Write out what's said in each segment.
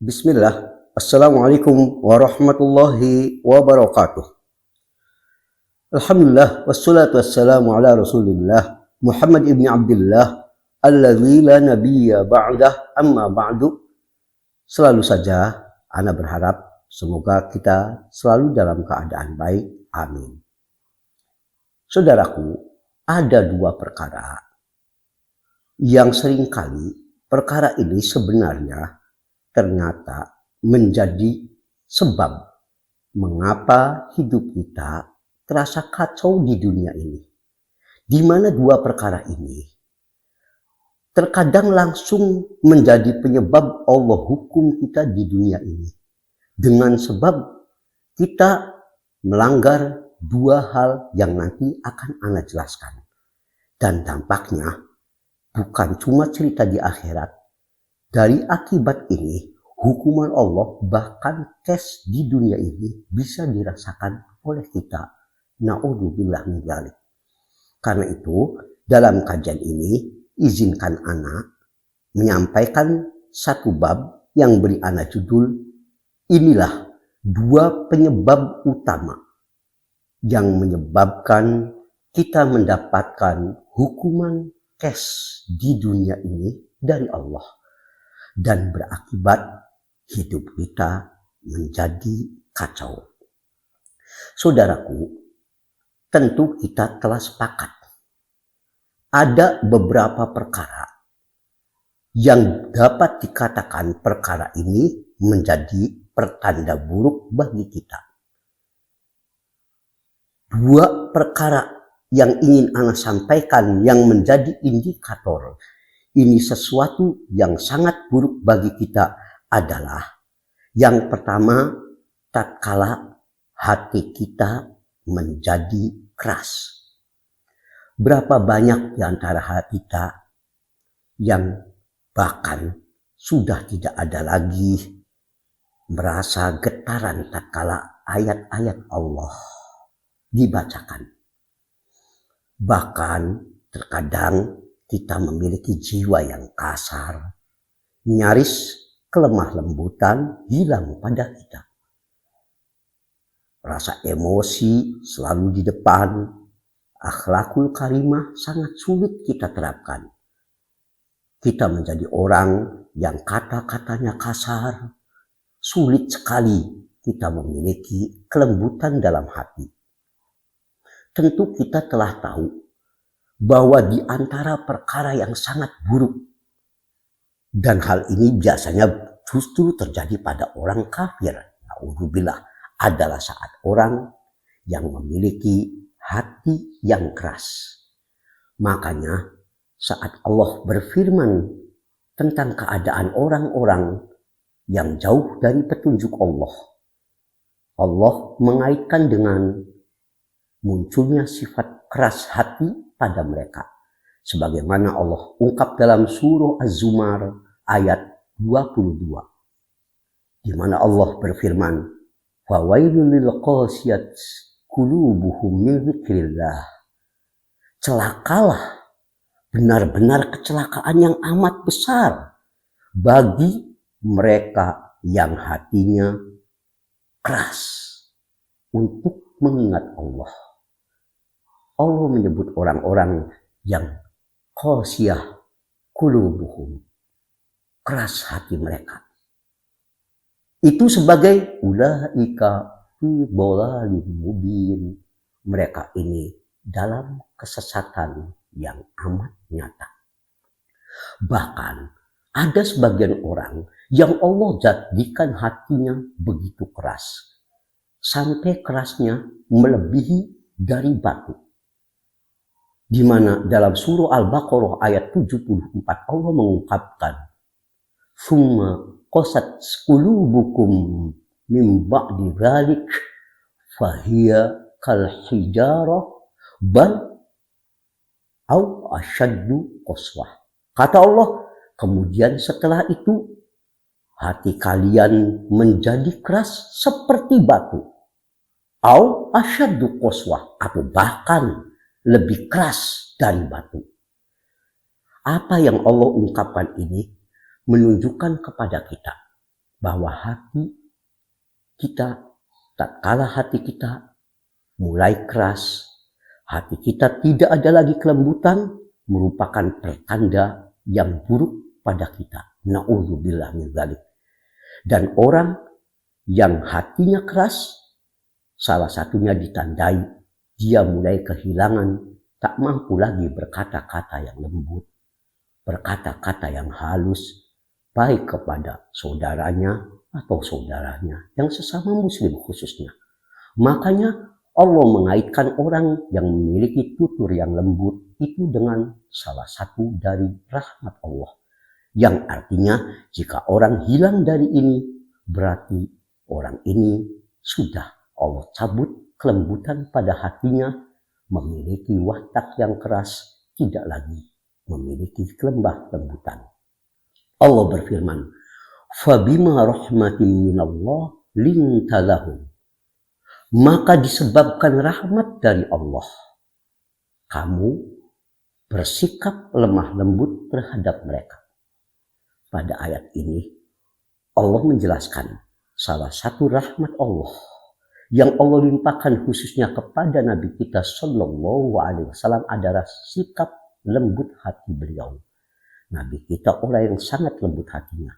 Bismillah. Assalamualaikum warahmatullahi wabarakatuh. Alhamdulillah wassalatu wassalamu ala Rasulillah Muhammad ibn Abdullah alladzi la nabiyya ba'dah, amma ba'du. Selalu saja ana berharap semoga kita selalu dalam keadaan baik. Amin. Saudaraku, ada dua perkara yang seringkali perkara ini sebenarnya ternyata menjadi sebab mengapa hidup kita terasa kacau di dunia ini. Di mana dua perkara ini terkadang langsung menjadi penyebab Allah hukum kita di dunia ini. Dengan sebab kita melanggar dua hal yang nanti akan ana jelaskan. Dan dampaknya bukan cuma cerita di akhirat. Dari akibat ini, hukuman Allah bahkan kes di dunia ini bisa dirasakan oleh kita. Na'udzubillah min dzalik. Karena itu, dalam kajian ini, izinkan ana menyampaikan satu bab yang beri ana judul, inilah dua penyebab utama yang menyebabkan kita mendapatkan hukuman kes di dunia ini dari Allah. Dan berakibat hidup kita menjadi kacau. Saudaraku, tentu kita telah sepakat. Ada beberapa perkara yang dapat dikatakan perkara ini menjadi pertanda buruk bagi kita. Dua perkara yang ingin ana sampaikan yang menjadi indikator ini sesuatu yang sangat buruk bagi kita adalah yang pertama, tatkala hati kita menjadi keras. Berapa banyak di antara hati kita yang bahkan sudah tidak ada lagi merasa getaran tatkala ayat-ayat Allah dibacakan. Bahkan terkadang kita memiliki jiwa yang kasar, nyaris kelemah lembutan hilang pada kita. Rasa emosi selalu di depan, akhlakul karimah sangat sulit kita terapkan. Kita menjadi orang yang kata-katanya kasar, sulit sekali kita memiliki kelembutan dalam hati. Tentu kita telah tahu bahwa di antara perkara yang sangat buruk, dan hal ini biasanya justru terjadi pada orang kafir, na'udzubillah, adalah saat orang yang memiliki hati yang keras. Makanya saat Allah berfirman tentang keadaan orang-orang yang jauh dari petunjuk Allah, Allah mengaitkan dengan munculnya sifat keras hati pada mereka. Sebagaimana Allah ungkap dalam surah Az-Zumar ayat 22. Di mana Allah berfirman, "Fawailul lil qasiyat qulubuhum min dzikrillah." Celakalah, benar-benar kecelakaan yang amat besar bagi mereka yang hatinya keras untuk mengingat Allah. Allah menyebut orang-orang yang qasiyah qulubuhum, keras hati mereka. Itu sebagai ulaika fi dhalalin mubin. Mereka ini dalam kesesatan yang amat nyata. Bahkan ada sebagian orang yang Allah jadikan hatinya begitu keras, sampai kerasnya melebihi dari batu. Di mana dalam surah Al-Baqarah ayat 74 Allah mengungkapkan, "Summa qasat qulubukum min ba'di dzalik fahiya kal hijarah bal au asyaddu qaswah." Kata Allah, kemudian setelah itu hati kalian menjadi keras seperti batu. Au asyaddu qaswah, atau bahkan lebih keras dari batu. Apa yang Allah ungkapkan ini menunjukkan kepada kita bahwa hati kita, tatkala hati kita mulai keras, hati kita tidak ada lagi kelembutan, merupakan pertanda yang buruk pada kita. Na'udzubillah min dzalik. Dan orang yang hatinya keras, salah satunya ditandai dia mulai kehilangan, tak mampu lagi berkata-kata yang lembut, berkata-kata yang halus, baik kepada saudaranya atau saudaranya yang sesama muslim khususnya. Makanya Allah mengaitkan orang yang memiliki tutur yang lembut itu dengan salah satu dari rahmat Allah. Yang artinya jika orang hilang dari ini, berarti orang ini sudah Allah cabut kelembutan pada hatinya, memiliki watak yang keras, tidak lagi memiliki kelembutan. Allah berfirman, "Fabima rahmatin minallah linta lahum." Maka disebabkan rahmat dari Allah, kamu bersikap lemah lembut terhadap mereka. Pada ayat ini, Allah menjelaskan salah satu rahmat Allah yang Allah limpahkan khususnya kepada Nabi kita Sallallahu Alaihi Wasallam adalah sikap lembut hati beliau. Nabi kita orang yang sangat lembut hatinya.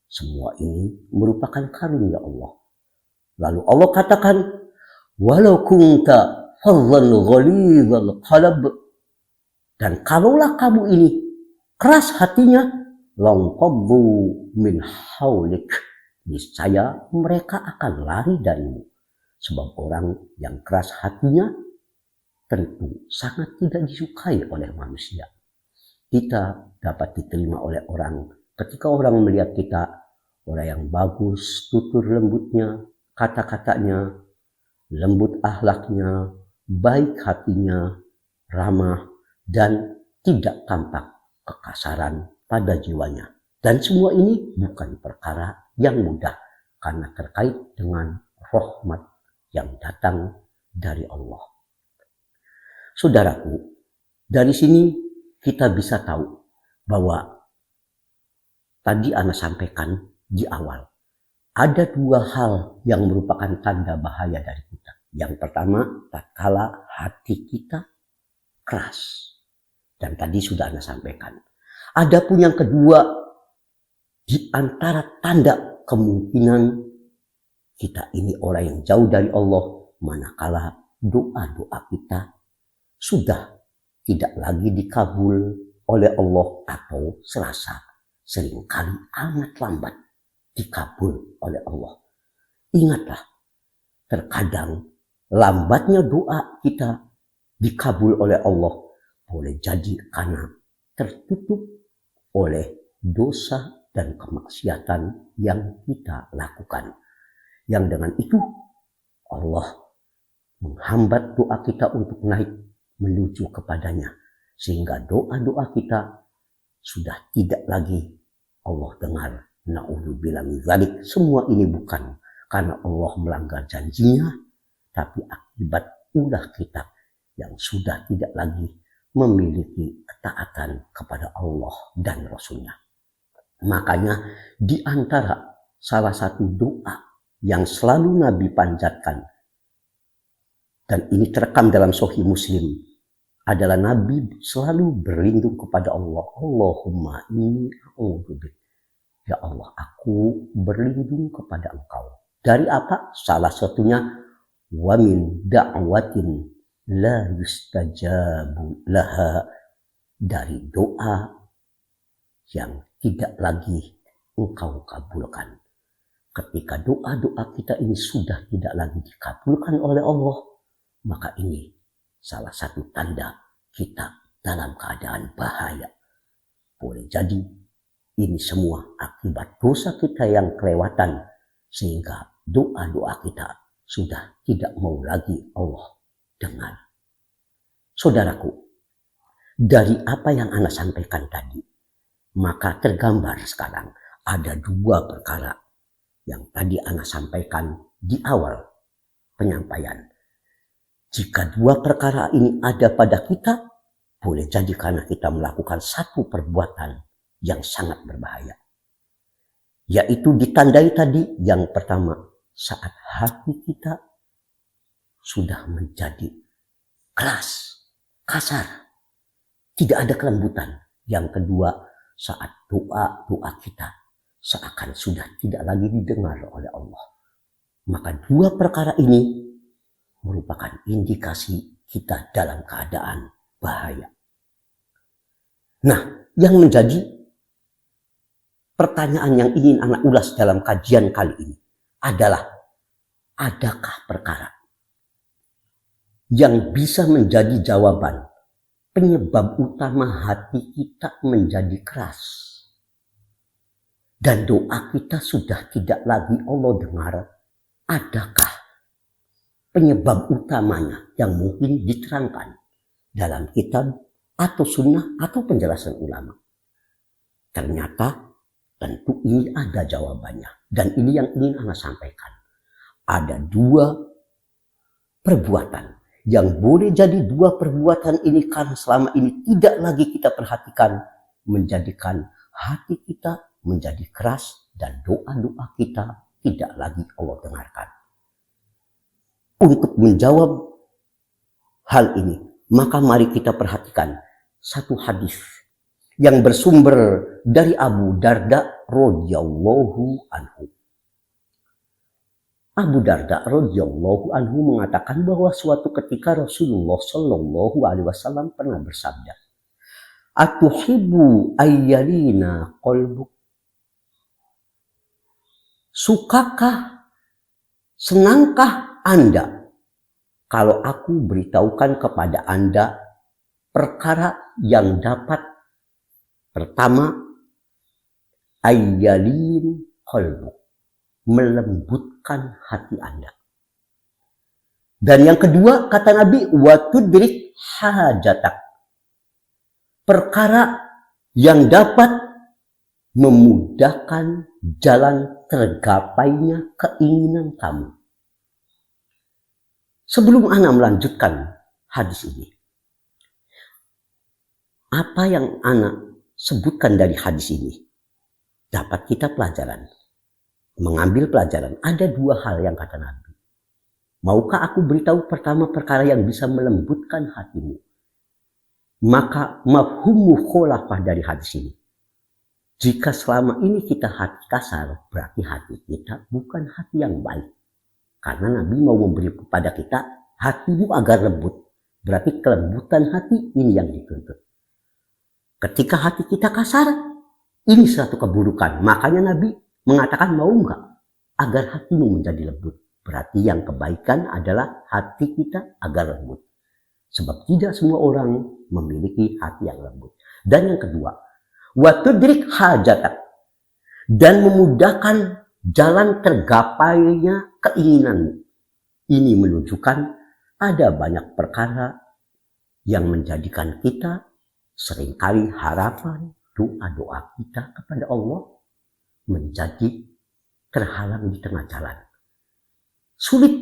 Semua ini merupakan karunia Allah. Lalu Allah katakan, walau kunta fadlan ghalidhal qalb, dan kalaulah kamu ini keras hatinya, lanqaddu min haulik, niscaya mereka akan lari darimu. Sebab orang yang keras hatinya tentu sangat tidak disukai oleh manusia. Kita dapat diterima oleh orang ketika orang melihat kita orang yang bagus, tutur lembutnya, kata-katanya, lembut akhlaknya, baik hatinya, ramah, dan tidak tampak kekasaran pada jiwanya. Dan semua ini bukan perkara yang mudah karena terkait dengan rahmat yang datang dari Allah. Saudaraku, dari sini kita bisa tahu bahwa tadi Ana sampaikan di awal, ada dua hal yang merupakan tanda bahaya dari kita. Yang pertama, tatkala hati kita keras. Dan tadi sudah Ana sampaikan. Adapun yang kedua, di antara tanda kemungkinan kita ini orang yang jauh dari Allah, manakala doa-doa kita sudah tidak lagi dikabul oleh Allah atau serasa seringkali amat lambat dikabul oleh Allah. Ingatlah, terkadang lambatnya doa kita dikabul oleh Allah boleh jadi karena tertutup oleh dosa dan kemaksiatan yang kita lakukan. Yang dengan itu Allah menghambat doa kita untuk naik menuju kepadanya. Sehingga doa-doa kita sudah tidak lagi Allah dengar. Na'udzubillah min dzalik. Semua ini bukan karena Allah melanggar janjinya, tapi akibat ulah kita yang sudah tidak lagi memiliki ketaatan kepada Allah dan Rasulnya. Makanya di antara salah satu doa yang selalu Nabi panjatkan, dan ini terekam dalam Sahih Muslim, adalah Nabi selalu berlindung kepada Allah. Allahumma inni a'udzubika. Ya Allah, aku berlindung kepada Engkau. Dari apa? Salah satunya, wa min da'watin la yustajabu laha, dari doa yang tidak lagi Engkau kabulkan. Ketika doa-doa kita ini sudah tidak lagi dikabulkan oleh Allah, maka ini salah satu tanda kita dalam keadaan bahaya. Boleh jadi ini semua akibat dosa kita yang kelewatan, sehingga doa-doa kita sudah tidak mau lagi Allah dengar. Saudaraku, dari apa yang Ana sampaikan tadi, maka tergambar sekarang ada dua perkara yang tadi Ana sampaikan di awal penyampaian. Jika dua perkara ini ada pada kita, boleh jadi karena kita melakukan satu perbuatan yang sangat berbahaya. Yaitu ditandai tadi yang pertama, saat hati kita sudah menjadi keras, kasar, tidak ada kelembutan. Yang kedua, saat doa kita seakan sudah tidak lagi didengar oleh Allah. Maka dua perkara ini merupakan indikasi kita dalam keadaan bahaya. Nah, yang menjadi pertanyaan yang ingin anak ulas dalam kajian kali ini adalah, adakah perkara yang bisa menjadi jawaban penyebab utama hati kita menjadi keras dan doa kita sudah tidak lagi Allah dengar? Adakah penyebab utamanya yang mungkin diterangkan dalam kitab atau sunnah atau penjelasan ulama? Ternyata tentu ini ada jawabannya, dan ini yang ingin Anda sampaikan. Ada dua perbuatan yang boleh jadi dua perbuatan ini kan selama ini tidak lagi kita perhatikan, menjadikan hati kita menjadi keras dan doa-doa kita tidak lagi Allah dengarkan. Untuk menjawab hal ini, maka mari kita perhatikan satu hadis yang bersumber dari Abu Darda radhiyallahu anhu. Abu Darda radhiyallahu anhu mengatakan bahwa suatu ketika Rasulullah Shallallahu alaihi wasallam pernah bersabda, "Atuhibbu ayyalina qalbuk?" Sukakah, senangkah Anda kalau aku beritahukan kepada Anda perkara yang dapat, pertama, ayyalin qalbuk, melembutkan hati Anda. Dan yang kedua, kata Nabi, wa tudrik hajatak, perkara yang dapat memudahkan jalan tergapainya keinginan kamu. Sebelum Ana melanjutkan hadis ini, apa yang Ana sebutkan dari hadis ini dapat kita pelajaran. Mengambil pelajaran, ada dua hal yang kata Nabi. Maukah aku beritahu pertama perkara yang bisa melembutkan hatimu? Maka mafhum mukhalafah dari hadis ini, jika selama ini kita hati kasar, berarti hati kita bukan hati yang baik. Karena Nabi mau memberi kepada kita hatimu agar lembut. Berarti kelembutan hati ini yang dituntut. Ketika hati kita kasar, ini suatu keburukan. Makanya Nabi mengatakan, mau enggak agar hatimu menjadi lembut. Berarti yang kebaikan adalah hati kita agar lembut. Sebab tidak semua orang memiliki hati yang lembut. Dan yang kedua, wa tudrik hajatak, dan memudahkan jalan tergapainya keinginanmu. Ini menunjukkan ada banyak perkara yang menjadikan kita seringkali harapan, doa-doa kita kepada Allah menjadi terhalang di tengah jalan. Sulit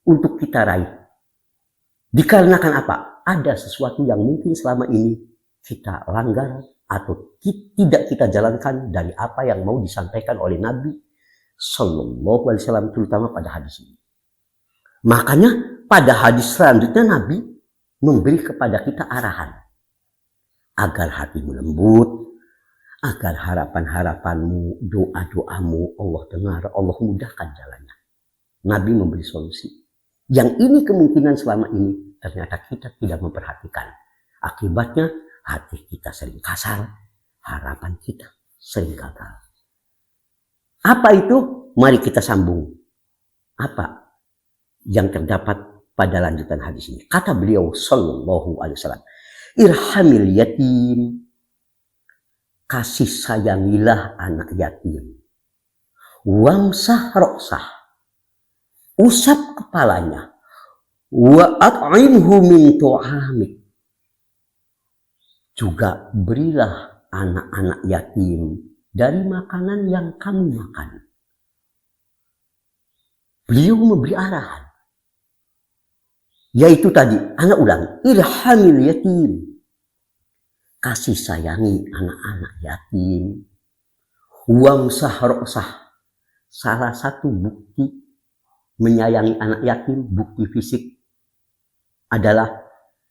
untuk kita raih. Dikarenakan apa? Ada sesuatu yang mungkin selama ini kita langgar atau tidak kita jalankan dari apa yang mau disampaikan oleh Nabi Sallallahu Alaihi Wasallam, terutama pada hadis ini. Makanya pada hadis selanjutnya Nabi memberi kepada kita arahan agar hatimu lembut, agar harapan-harapanmu, doa-doamu Allah dengar, Allah mudahkan jalannya. Nabi memberi solusi. Yang ini kemungkinan selama ini ternyata kita tidak memperhatikan. Akibatnya hati kita sering kasar, harapan kita sering gagal. Apa itu? Mari kita sambung. Apa yang terdapat pada lanjutan hadis ini? Kata beliau Sallallahu Alaihi Wasallam, irhamil yatim, kasih sayangilah anak yatim. Wamsah roksah, usap kepalanya. Wa at'imhu min tu'amik, juga berilah anak-anak yatim dari makanan yang kamu makan. Beliau memberi arahan, yaitu tadi, anak ulang, irhamil yatim, kasih sayangi anak-anak yatim. Wamsah ra'sah. Salah satu bukti menyayangi anak yatim, bukti fisik adalah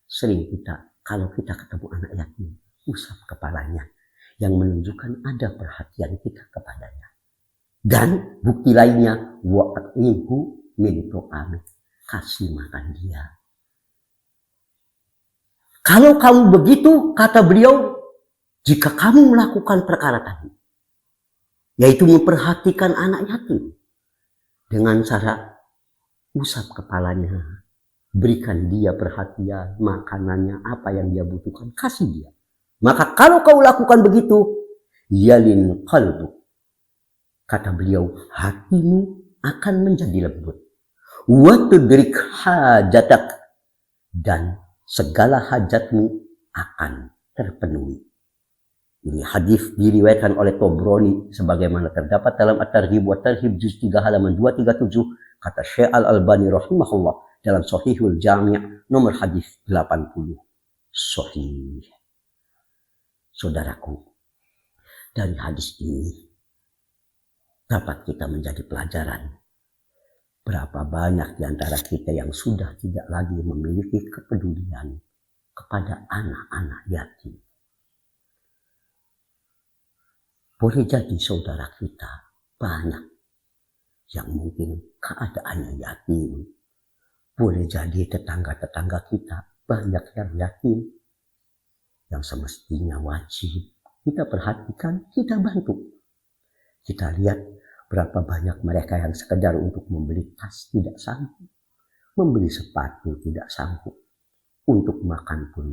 sering kita, kalau kita ketemu anak yatim, usap kepalanya, yang menunjukkan ada perhatian kita kepadanya. Dan bukti lainnya, wa'at'ihu min ta'amih, kasih makan dia. Kalau kamu begitu, kata beliau, jika kamu melakukan perkara tadi, yaitu memperhatikan anak yatim dengan cara usap kepalanya, berikan dia perhatian, makanannya, apa yang dia butuhkan, kasih dia. Maka kalau kau lakukan begitu, yalin qalbu, kata beliau, hatimu akan menjadi lembut. Wa tudrik hajatak, dan segala hajatmu akan terpenuhi. Ini hadis diriwayatkan oleh Tobroni sebagaimana terdapat dalam At-Targhib wa Tarhib juz 3 halaman 237, kata Syekh Al-Albani rahimahullah dalam Shahihul Jami' nomor hadis 80 sahih. Saudaraku, dari hadis ini dapat kita menjadi pelajaran berapa banyak di antara kita yang sudah tidak lagi memiliki kepedulian kepada anak-anak yatim. Boleh jadi saudara kita banyak yang mungkin keadaannya yatim. Boleh jadi tetangga-tetangga kita banyak yang yatim, yang semestinya wajib kita perhatikan, kita bantu. Kita lihat berapa banyak mereka yang sekedar untuk membeli tas tidak sanggup, membeli sepatu tidak sanggup, untuk makan pun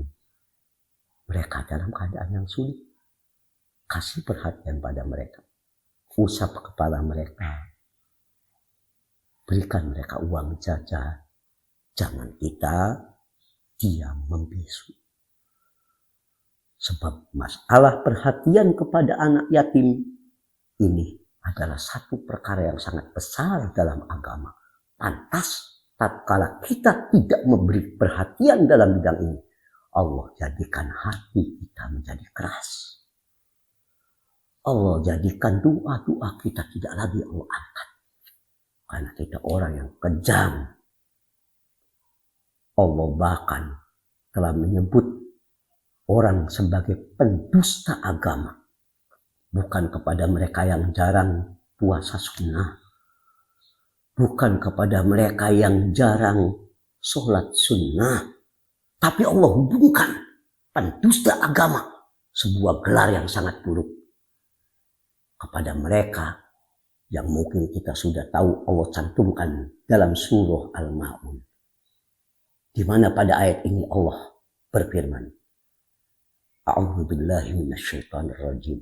mereka dalam keadaan yang sulit. Kasih perhatian pada mereka, usap kepala mereka, berikan mereka uang jajan. Jangan kita diam membisu. Sebab masalah perhatian kepada anak yatim ini adalah satu perkara yang sangat besar dalam agama. Pantas tatkala kita tidak memberi perhatian dalam bidang ini, Allah jadikan hati kita menjadi keras. Allah jadikan doa-doa kita tidak lagi Allah angkat. Karena kita orang yang kejam. Allah bahkan telah menyebut orang sebagai pendusta agama. Bukan kepada mereka yang jarang puasa sunnah. Bukan kepada mereka yang jarang sholat sunnah. Tapi Allah hubungkan pendusta agama, sebuah gelar yang sangat buruk, kepada mereka yang mungkin kita sudah tahu Allah cantumkan dalam surah Al-Ma'un, di mana pada ayat ini Allah berfirman, A'udzu billahi minasyaitonir rajim.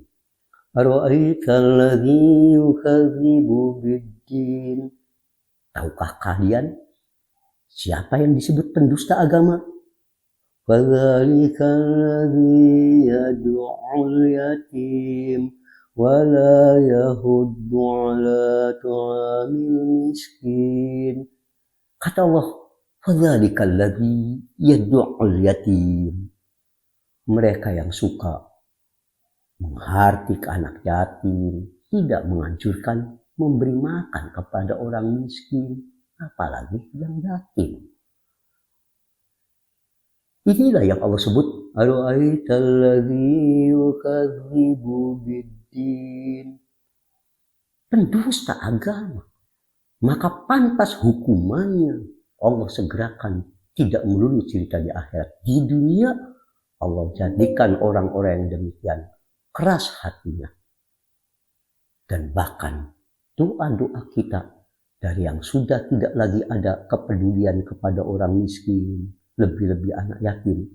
Ara'aital ladzi yukadzibu bid-din. Tahukah kalian siapa yang disebut pendusta agama? Fadzalikal ladzi yad'ul yatim wala yahuddu ala ta'amil miskin. Kata Allah, fadzalikal ladzi yad'ul yatim. Mereka yang suka menghardik anak yatim, tidak menganjurkan memberi makan kepada orang miskin, apalagi yang yatim. Inilah yang Allah sebut, ara'aital ladzi yukadzibu bid-din. Pendusta agama. Maka pantas hukumannya Allah segerakan, tidak melulu cerita di akhirat. Di dunia Allah jadikan orang-orang yang demikian keras hatinya. Dan bahkan doa-doa kita dari yang sudah tidak lagi ada kepedulian kepada orang miskin, lebih-lebih anak yatim,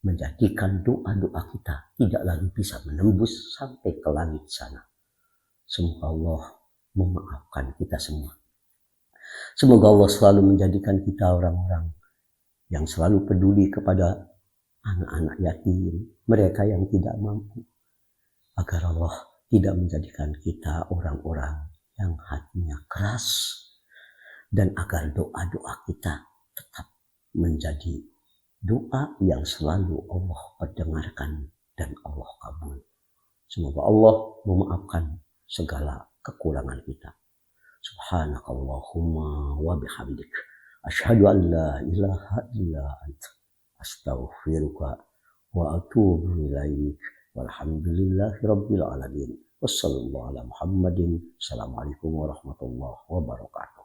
menjadikan doa-doa kita tidak lagi bisa menembus sampai ke langit sana. Semoga Allah memaafkan kita semua. Semoga Allah selalu menjadikan kita orang-orang yang selalu peduli kepada anak-anak yatim, mereka yang tidak mampu, agar Allah tidak menjadikan kita orang-orang yang hatinya keras, dan agar doa-doa kita tetap menjadi doa yang selalu Allah perdengarkan dan Allah kabul. Semoga Allah memaafkan segala kekurangan kita. Subhanakallahumma wa bihamdik. Asyhadu an la ilaha illa anta. Astaghfiruka wa atubu ilaik. Walhamdulillahi rabbil alamin. Wassallallahu ala Muhammadin. Assalamualaikum warahmatullahi wabarakatuh.